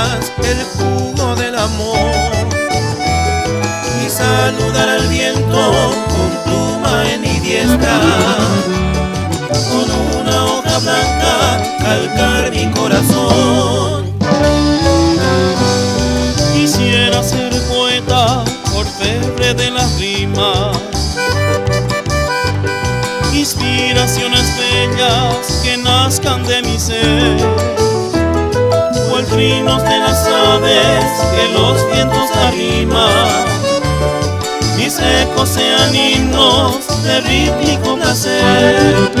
venas el jugo del amor, y saludar al viento con pluma en mi diestra, con una hoja blanca calcar mi corazón. Quisiera ser poeta por febre de las rimas, inspiraciones bellas que nazcan de mi ser, cual trinos de las aves que los vientos arriman, mis ecos sean himnos de rítmico placer.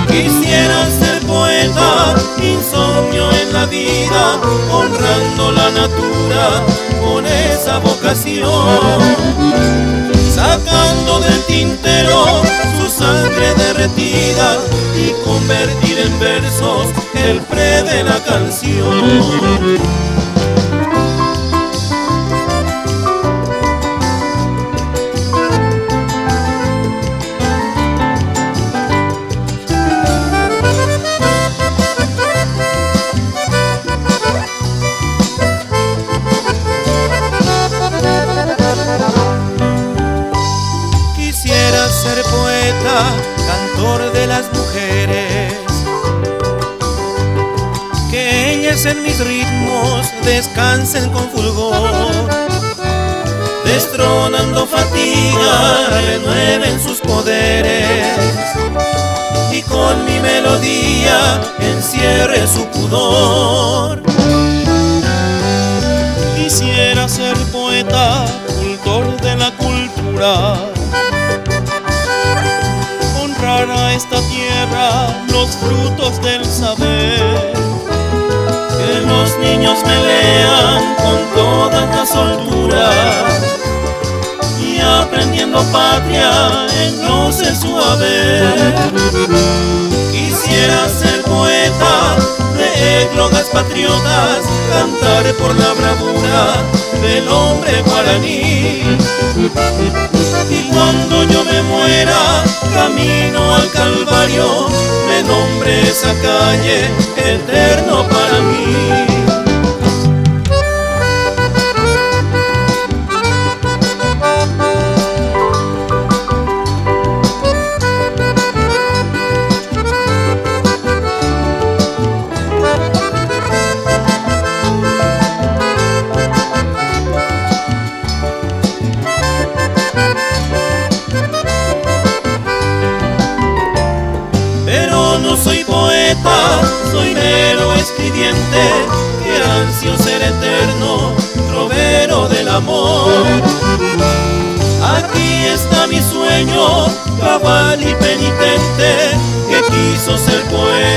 Quisiera ser poeta, insomnio en la vida, honrando la natura con esa vocación, sacando del tintero su sangre derretida y convertir en versos el pre de la canción. Quisiera ser poeta, cantor de las mujeres, que ellas en mis ritmos descansen con fulgor, destronando fatiga, renueven sus poderes, y con mi melodía encierre su pudor. Quisiera ser poeta, cultor de la cultura, honrar a esta tierra los frutos del saber, que los niños me lean con toda la soltura, y aprendiendo patria engrose su haber. Quisiera ser poeta de églogas patriotas, cantar por la bravura del hombre guaraní, y cuando yo me muera camino al Calvario, me nombre esa calle eterno para mí. Pero no soy poeta, soy mero escribiente, que ansio ser eterno, trovero del amor. Aquí está mi sueño, cabal y penitente, que quiso ser poeta